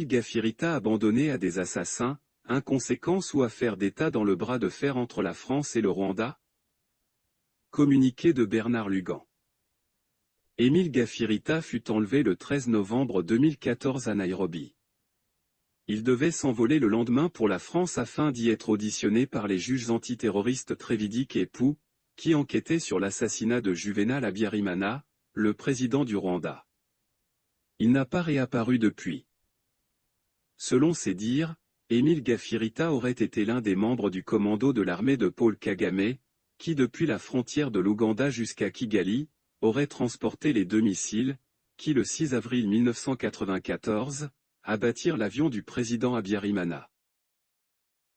Émile Gafirita abandonné à des assassins, inconséquence ou affaire d'État dans le bras de fer entre la France et le Rwanda? Communiqué de Bernard Lugan. Émile Gafirita fut enlevé le 13 novembre 2014 à Nairobi. Il devait s'envoler le lendemain pour la France afin d'y être auditionné par les juges antiterroristes Trévidique et Pou, qui enquêtaient sur l'assassinat de Juvénal Habyarimana, le président du Rwanda. Il n'a pas réapparu depuis. Selon ses dires, Émile Gafirita aurait été l'un des membres du commando de l'armée de Paul Kagame, qui depuis la frontière de l'Ouganda jusqu'à Kigali, aurait transporté les 2 missiles, qui le 6 avril 1994, abattirent l'avion du président Habyarimana.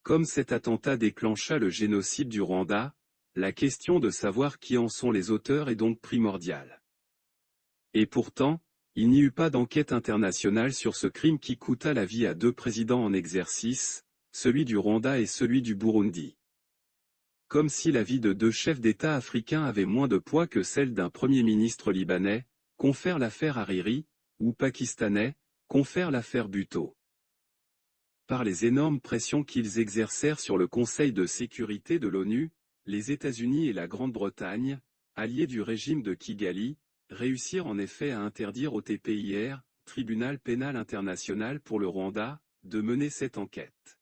Comme cet attentat déclencha le génocide du Rwanda, la question de savoir qui en sont les auteurs est donc primordiale. Et pourtant, il n'y eut pas d'enquête internationale sur ce crime qui coûta la vie à 2 présidents en exercice, celui du Rwanda et celui du Burundi. Comme si la vie de 2 chefs d'État africains avait moins de poids que celle d'un premier ministre libanais, confère l'affaire Hariri, ou pakistanais, confère l'affaire Bhutto. Par les énormes pressions qu'ils exercèrent sur le Conseil de sécurité de l'ONU, les États-Unis et la Grande-Bretagne, alliés du régime de Kigali, réussirent en effet à interdire au TPIR, Tribunal pénal international pour le Rwanda, de mener cette enquête.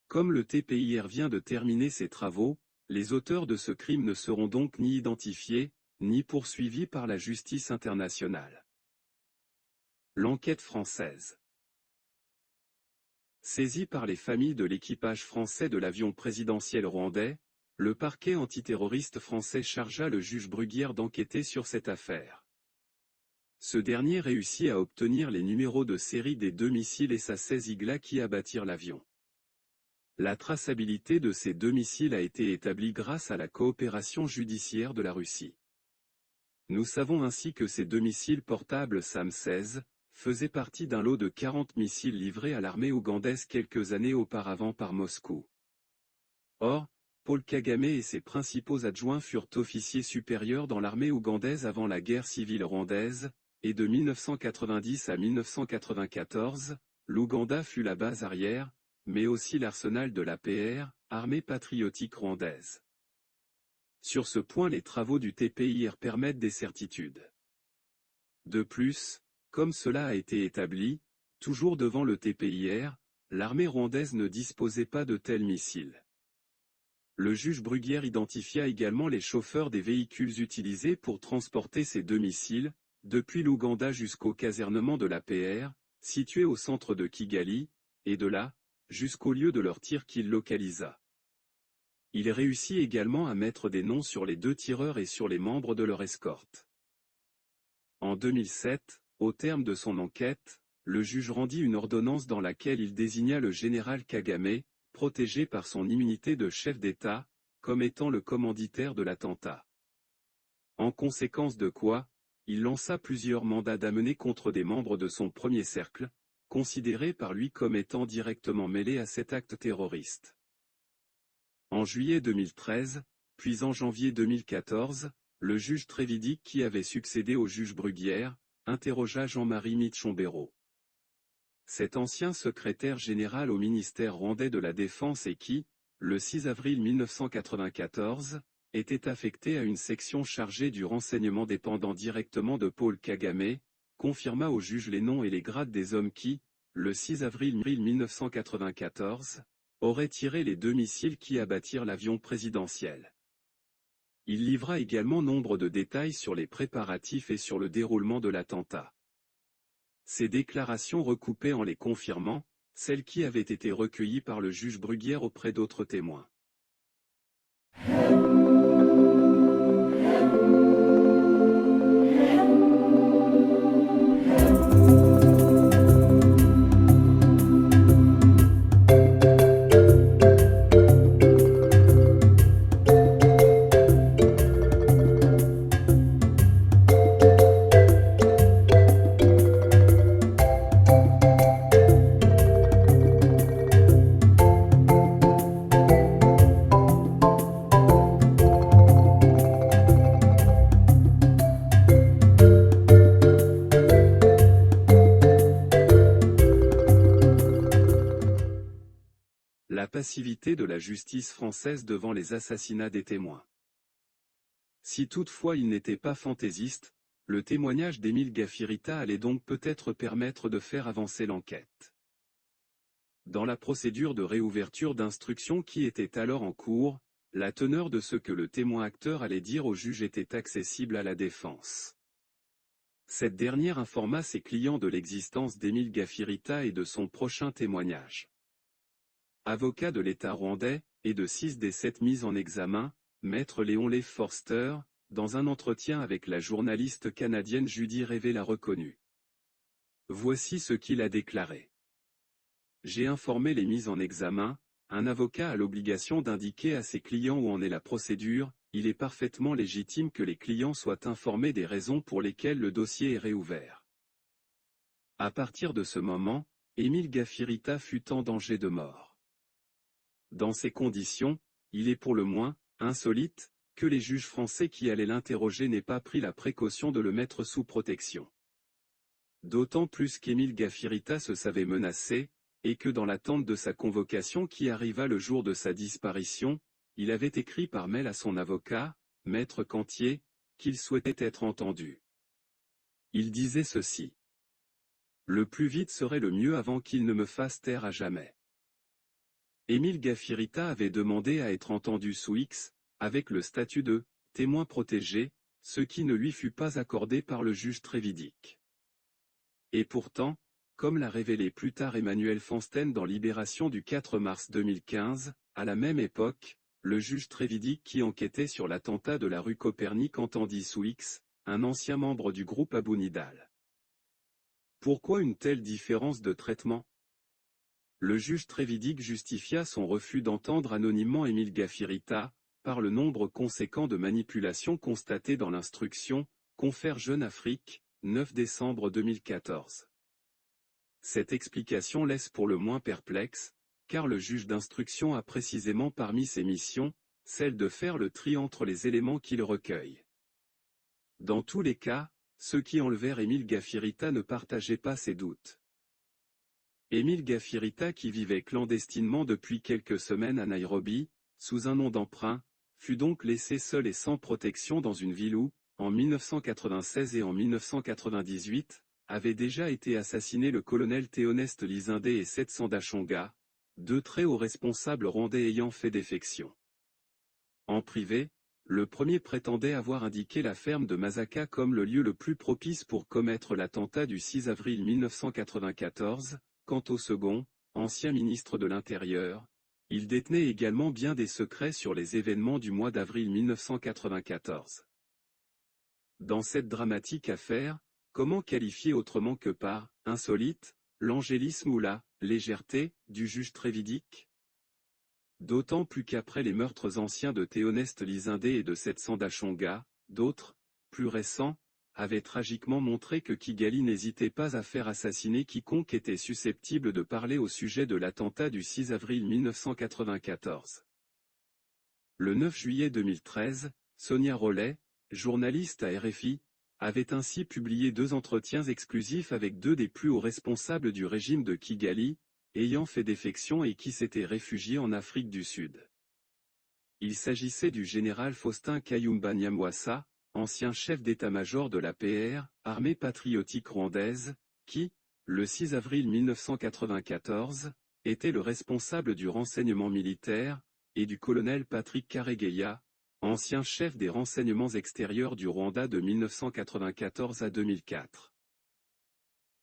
Comme le TPIR vient de terminer ses travaux, les auteurs de ce crime ne seront donc ni identifiés, ni poursuivis par la justice internationale. L'enquête française. Saisi par les familles de l'équipage français de l'avion présidentiel rwandais, le parquet antiterroriste français chargea le juge Bruguière d'enquêter sur cette affaire. Ce dernier réussit à obtenir les numéros de série des 2 missiles SA-16 Igla qui abattirent l'avion. La traçabilité de ces 2 missiles a été établie grâce à la coopération judiciaire de la Russie. Nous savons ainsi que ces 2 missiles portables SAM-16 faisaient partie d'un lot de 40 missiles livrés à l'armée ougandaise quelques années auparavant par Moscou. Or, Paul Kagame et ses principaux adjoints furent officiers supérieurs dans l'armée ougandaise avant la guerre civile rwandaise, et de 1990 à 1994, l'Ouganda fut la base arrière, mais aussi l'arsenal de l'APR, Armée patriotique rwandaise. Sur ce point, les travaux du TPIR permettent des certitudes. De plus, comme cela a été établi, toujours devant le TPIR, l'armée rwandaise ne disposait pas de tels missiles. Le juge Bruguière identifia également les chauffeurs des véhicules utilisés pour transporter ces 2 missiles, depuis l'Ouganda jusqu'au casernement de l'APR, situé au centre de Kigali, et de là, jusqu'au lieu de leur tir qu'il localisa. Il réussit également à mettre des noms sur les 2 tireurs et sur les membres de leur escorte. En 2007, au terme de son enquête, le juge rendit une ordonnance dans laquelle il désigna le général Kagame, protégé par son immunité de chef d'État, comme étant le commanditaire de l'attentat. En conséquence de quoi, il lança plusieurs mandats d'amener contre des membres de son premier cercle, considérés par lui comme étant directement mêlés à cet acte terroriste. En juillet 2013, puis en janvier 2014, le juge Trévidique qui avait succédé au juge Bruguière, interrogea Jean-Marie Michombero. Cet ancien secrétaire général au ministère rwandais de la Défense et qui, le 6 avril 1994, était affecté à une section chargée du renseignement dépendant directement de Paul Kagame, confirma au juge les noms et les grades des hommes qui, le 6 avril 1994, auraient tiré les 2 missiles qui abattirent l'avion présidentiel. Il livra également nombre de détails sur les préparatifs et sur le déroulement de l'attentat. Ces déclarations recoupaient en les confirmant, celles qui avaient été recueillies par le juge Bruguière auprès d'autres témoins. la passivité de la justice française devant les assassinats des témoins. Si toutefois il n'était pas fantaisiste, le témoignage d'Émile Gafirita allait donc peut-être permettre de faire avancer l'enquête. Dans la procédure de réouverture d'instruction qui était alors en cours, la teneur de ce que le témoin-acteur allait dire au juge était accessible à la défense. Cette dernière informa ses clients de l'existence d'Émile Gafirita et de son prochain témoignage. Avocat de l'État rwandais, et de 6 des 7 mises en examen, Maître Léon Lev Forster, dans un entretien avec la journaliste canadienne Judy Révé l'a reconnu. Voici ce qu'il a déclaré. J'ai informé les mises en examen, un avocat a l'obligation d'indiquer à ses clients où en est la procédure, il est parfaitement légitime que les clients soient informés des raisons pour lesquelles le dossier est réouvert. À partir de ce moment, Émile Gafirita fut en danger de mort. Dans ces conditions, il est pour le moins insolite que les juges français qui allaient l'interroger n'aient pas pris la précaution de le mettre sous protection. D'autant plus qu'Émile Gafirita se savait menacé, et que dans l'attente de sa convocation qui arriva le jour de sa disparition, il avait écrit par mail à son avocat, Maître Cantier, qu'il souhaitait être entendu. Il disait ceci. Le plus vite serait le mieux avant qu'il ne me fasse taire à jamais. Émile Gafirita avait demandé à être entendu sous X, avec le statut de témoin protégé, ce qui ne lui fut pas accordé par le juge Trévidic. Et pourtant, comme l'a révélé plus tard Emmanuel Fansten dans Libération du 4 mars 2015, à la même époque, le juge Trévidic qui enquêtait sur l'attentat de la rue Copernic entendit sous X, un ancien membre du groupe Abou Nidal. Pourquoi une telle différence de traitement ? Le juge Trévidic justifia son refus d'entendre anonymement Émile Gafirita, par le nombre conséquent de manipulations constatées dans l'instruction, confère Jeune Afrique, 9 décembre 2014. Cette explication laisse pour le moins perplexe, car le juge d'instruction a précisément parmi ses missions, celle de faire le tri entre les éléments qu'il recueille. Dans tous les cas, ceux qui enlevèrent Émile Gafirita ne partageaient pas ses doutes. Émile Gafirita qui vivait clandestinement depuis quelques semaines à Nairobi, sous un nom d'emprunt, fut donc laissé seul et sans protection dans une ville où, en 1996 et en 1998, avait déjà été assassiné le colonel Théoneste Lizindé et Seth Sandachonga, 2 très hauts responsables rwandais ayant fait défection. En privé, le premier prétendait avoir indiqué la ferme de Masaka comme le lieu le plus propice pour commettre l'attentat du 6 avril 1994, quant au second, ancien ministre de l'Intérieur, il détenait également bien des secrets sur les événements du mois d'avril 1994. Dans cette dramatique affaire, comment qualifier autrement que par « insolite » l'angélisme ou la « légèreté » du juge Trévidic ? D'autant plus qu'après les meurtres anciens de Théoneste Lizindé et de Seth Sandachonga, d'autres, plus récents, avaient tragiquement montré que Kigali n'hésitait pas à faire assassiner quiconque était susceptible de parler au sujet de l'attentat du 6 avril 1994. Le 9 juillet 2013, Sonia Rollet, journaliste à RFI, avait ainsi publié 2 entretiens exclusifs avec 2 des plus hauts responsables du régime de Kigali, ayant fait défection et qui s'étaient réfugiés en Afrique du Sud. Il s'agissait du général Faustin Kayumba Nyamwasa, ancien chef d'état-major de l'APR, armée patriotique rwandaise, qui, le 6 avril 1994, était le responsable du renseignement militaire, et du colonel Patrick Karegeya, ancien chef des renseignements extérieurs du Rwanda de 1994 à 2004.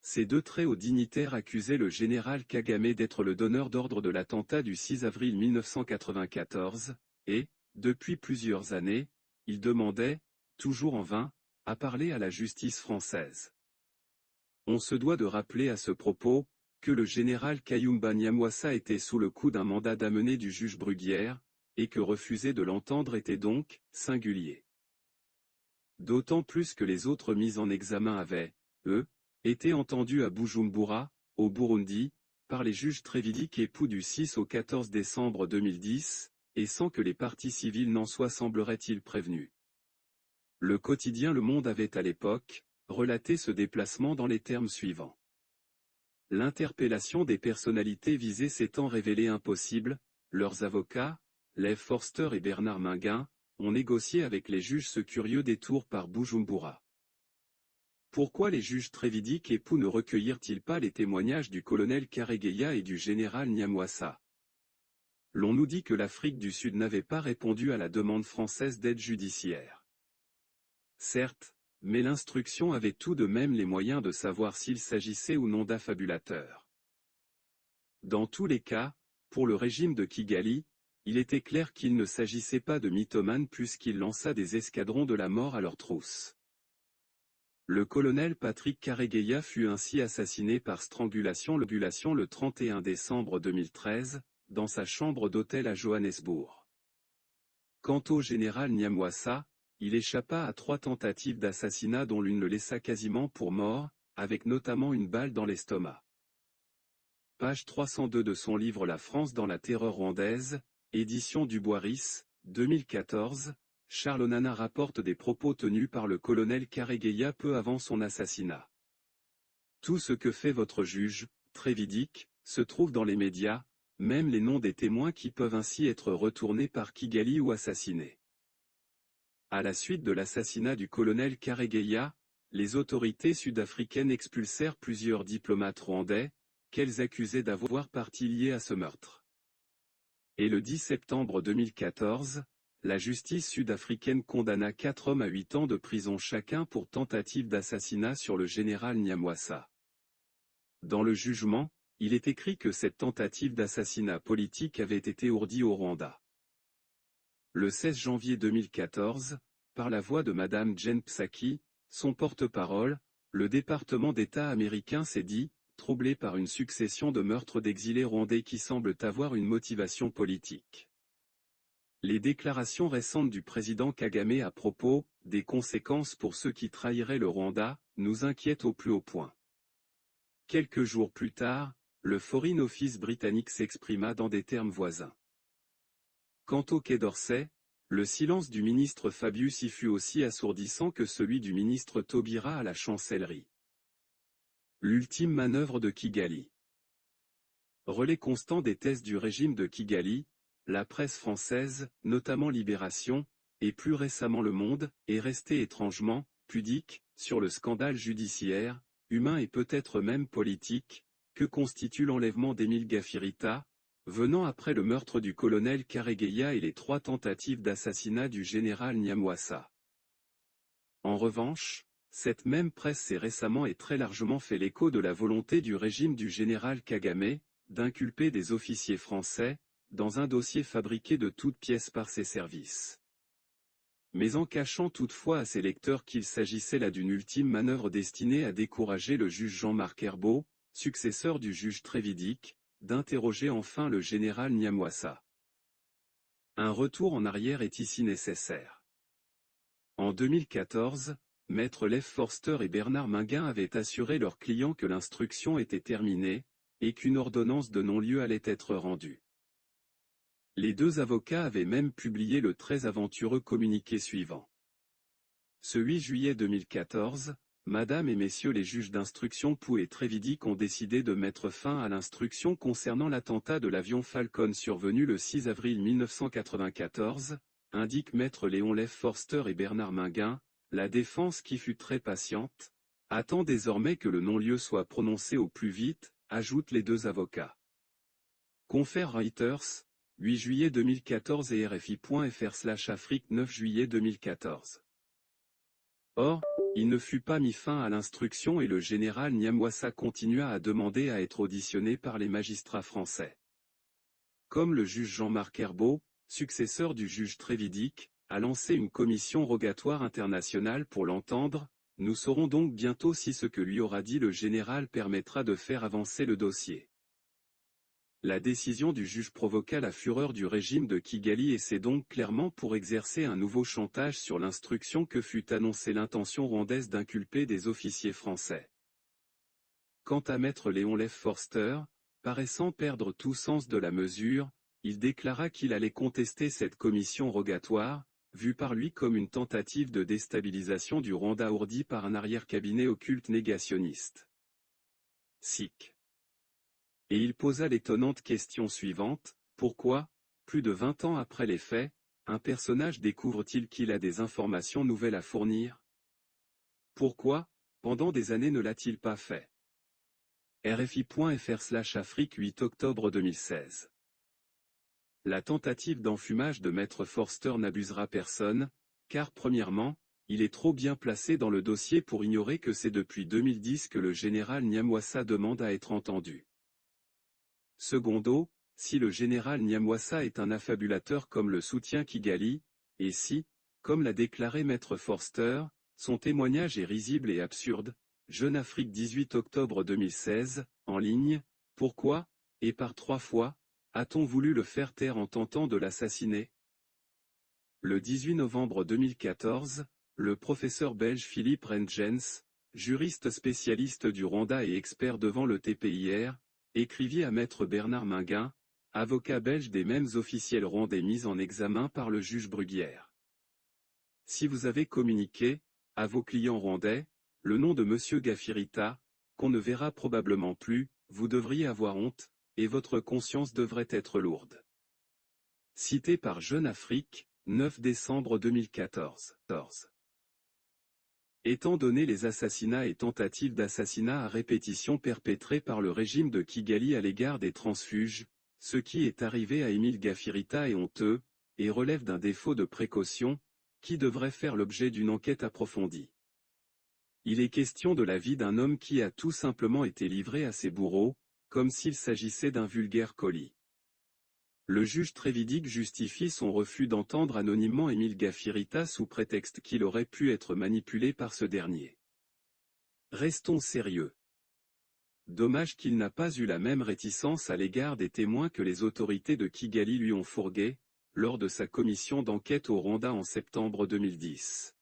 Ces 2 très hauts dignitaires accusaient le général Kagame d'être le donneur d'ordre de l'attentat du 6 avril 1994, et, depuis plusieurs années, ils demandaient, toujours en vain, à parler à la justice française. On se doit de rappeler à ce propos, que le général Kayumba Nyamwasa était sous le coup d'un mandat d'amener du juge Bruguière, et que refuser de l'entendre était donc singulier. D'autant plus que les autres mises en examen avaient, eux, été entendus à Bujumbura, au Burundi, par les juges Trévidic et Pou du 6 au 14 décembre 2010, et sans que les parties civiles n'en soient semblerait-il prévenus. Le quotidien Le Monde avait à l'époque relaté ce déplacement dans les termes suivants. L'interpellation des personnalités visées s'étant révélée impossible, leurs avocats, Lev Forster et Bernard Minguin, ont négocié avec les juges ce curieux détour par Bujumbura. Pourquoi les juges Trévidic et Pou ne recueillirent-ils pas les témoignages du colonel Karegeya et du général Nyamwasa? L'on nous dit que l'Afrique du Sud n'avait pas répondu à la demande française d'aide judiciaire. Certes, mais l'instruction avait tout de même les moyens de savoir s'il s'agissait ou non d'affabulateurs. Dans tous les cas, pour le régime de Kigali, il était clair qu'il ne s'agissait pas de mythomanes puisqu'il lança des escadrons de la mort à leur trousse. Le colonel Patrick Karegeya fut ainsi assassiné par strangulation le 31 décembre 2013, dans sa chambre d'hôtel à Johannesburg. Quant au général Nyamwasa, il échappa à 3 tentatives d'assassinat dont l'une le laissa quasiment pour mort, avec notamment une balle dans l'estomac. Page 302 de son livre La France dans la terreur rwandaise, édition du Boiris, 2014, Charles Onana rapporte des propos tenus par le colonel Karegeya peu avant son assassinat. Tout ce que fait votre juge, Trévidic, se trouve dans les médias, même les noms des témoins qui peuvent ainsi être retournés par Kigali ou assassinés. À la suite de l'assassinat du colonel Karegeya, les autorités sud-africaines expulsèrent plusieurs diplomates rwandais, qu'elles accusaient d'avoir partie liée à ce meurtre. Et le 10 septembre 2014, la justice sud-africaine condamna 4 hommes à 8 ans de prison chacun pour tentative d'assassinat sur le général Nyamwasa. Dans le jugement, il est écrit que cette tentative d'assassinat politique avait été ourdie au Rwanda. Le 16 janvier 2014, par la voix de Madame Jen Psaki, son porte-parole, le département d'État américain s'est dit, troublé par une succession de meurtres d'exilés rwandais qui semblent avoir une motivation politique. Les déclarations récentes du président Kagame à propos des conséquences pour ceux qui trahiraient le Rwanda nous inquiètent au plus haut point. Quelques jours plus tard, le Foreign Office britannique s'exprima dans des termes voisins. Quant au Quai d'Orsay, le silence du ministre Fabius y fut aussi assourdissant que celui du ministre Taubira à la chancellerie. L'ultime manœuvre de Kigali. Relais constant des thèses du régime de Kigali, la presse française, notamment Libération, et plus récemment Le Monde, est restée étrangement pudique sur le scandale judiciaire, humain et peut-être même politique, que constitue l'enlèvement d'Émile Gafirita, venant après le meurtre du colonel Karegeya et les 3 tentatives d'assassinat du général Nyamwasa. En revanche, cette même presse s'est récemment et très largement fait l'écho de la volonté du régime du général Kagame, d'inculper des officiers français, dans un dossier fabriqué de toutes pièces par ses services. Mais en cachant toutefois à ses lecteurs qu'il s'agissait là d'une ultime manœuvre destinée à décourager le juge Jean-Marc Herbault, successeur du juge Trévidic, d'interroger enfin le général Nyamwasa. Un retour en arrière est ici nécessaire. En 2014, Maître Lev Forster et Bernard Minguin avaient assuré leurs clients que l'instruction était terminée, et qu'une ordonnance de non-lieu allait être rendue. Les 2 avocats avaient même publié le très aventureux communiqué suivant. Ce 8 juillet 2014, Madame et Messieurs les juges d'instruction Pou et Trévidic ont décidé de mettre fin à l'instruction concernant l'attentat de l'avion Falcon survenu le 6 avril 1994, indique Maître Léon Lev Forster et Bernard Minguin. La défense qui fut très patiente, attend désormais que le non-lieu soit prononcé au plus vite, ajoutent les 2 avocats. Confère Reuters, 8 juillet 2014 et RFI.fr/Afrique 9 juillet 2014. Or, il ne fut pas mis fin à l'instruction et le général Nyamwasa continua à demander à être auditionné par les magistrats français. Comme le juge Jean-Marc Herbault, successeur du juge Trévidic, a lancé une commission rogatoire internationale pour l'entendre, nous saurons donc bientôt si ce que lui aura dit le général permettra de faire avancer le dossier. La décision du juge provoqua la fureur du régime de Kigali et c'est donc clairement pour exercer un nouveau chantage sur l'instruction que fut annoncée l'intention rwandaise d'inculper des officiers français. Quant à Maître Léon Lev Forster, paraissant perdre tout sens de la mesure, il déclara qu'il allait contester cette commission rogatoire, vue par lui comme une tentative de déstabilisation du Rwanda ourdi par un arrière-cabinet occulte négationniste. SIC. Et il posa l'étonnante question suivante, pourquoi, plus de 20 ans après les faits, un personnage découvre-t-il qu'il a des informations nouvelles à fournir? Pourquoi, pendant des années ne l'a-t-il pas fait? RFI.fr/Afrique 8 octobre 2016. La tentative d'enfumage de Maître Forster n'abusera personne, car premièrement, il est trop bien placé dans le dossier pour ignorer que c'est depuis 2010 que le général Nyamwasa demande à être entendu. Secondo, si le général Nyamwasa est un affabulateur comme le soutient Kigali, et si, comme l'a déclaré Maître Forster, son témoignage est risible et absurde, Jeune Afrique 18 octobre 2016, en ligne, pourquoi, et par 3 fois, a-t-on voulu le faire taire en tentant de l'assassiner? Le 18 novembre 2014, le professeur belge Philippe Rentgens, juriste spécialiste du Rwanda et expert devant le TPIR, écrivit à Maître Bernard Minguin, avocat belge des mêmes officiels rwandais mis en examen par le juge Bruguière. Si vous avez communiqué, à vos clients rwandais, le nom de M. Gafirita, qu'on ne verra probablement plus, vous devriez avoir honte, et votre conscience devrait être lourde. Cité par Jeune Afrique, 9 décembre 2014. Étant donné les assassinats et tentatives d'assassinat à répétition perpétrés par le régime de Kigali à l'égard des transfuges, ce qui est arrivé à Émile Gafirita est honteux, et relève d'un défaut de précaution, qui devrait faire l'objet d'une enquête approfondie. Il est question de la vie d'un homme qui a tout simplement été livré à ses bourreaux, comme s'il s'agissait d'un vulgaire colis. Le juge Trévidic justifie son refus d'entendre anonymement Émile Gafirita sous prétexte qu'il aurait pu être manipulé par ce dernier. Restons sérieux. Dommage qu'il n'a pas eu la même réticence à l'égard des témoins que les autorités de Kigali lui ont fourgués, lors de sa commission d'enquête au Rwanda en septembre 2010.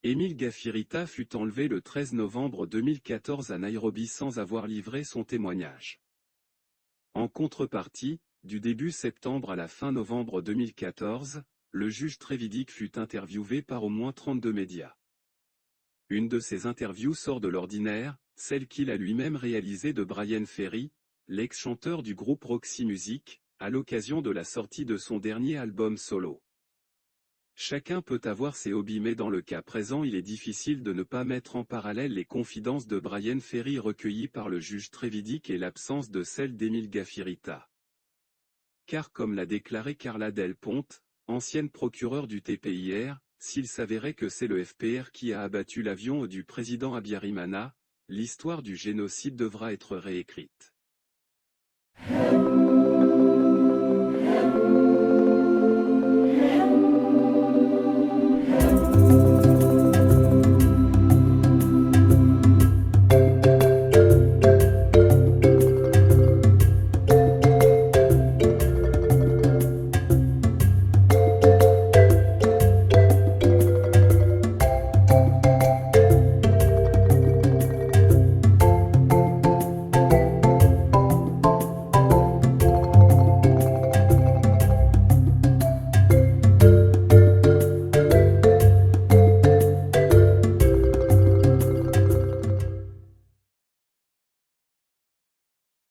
Émile Gafirita fut enlevé le 13 novembre 2014 à Nairobi sans avoir livré son témoignage. En contrepartie, du début septembre à la fin novembre 2014, le juge Trévidic fut interviewé par au moins 32 médias. Une de ces interviews sort de l'ordinaire, celle qu'il a lui-même réalisée de Bryan Ferry, l'ex-chanteur du groupe Roxy Music, à l'occasion de la sortie de son dernier album solo. Chacun peut avoir ses hobbies mais dans le cas présent il est difficile de ne pas mettre en parallèle les confidences de Bryan Ferry recueillies par le juge Trévidic et l'absence de celle d'Émile Gafirita. Car comme l'a déclaré Carla Del Ponte, ancienne procureure du TPIR, s'il s'avérait que c'est le FPR qui a abattu l'avion du président Habyarimana, l'histoire du génocide devra être réécrite.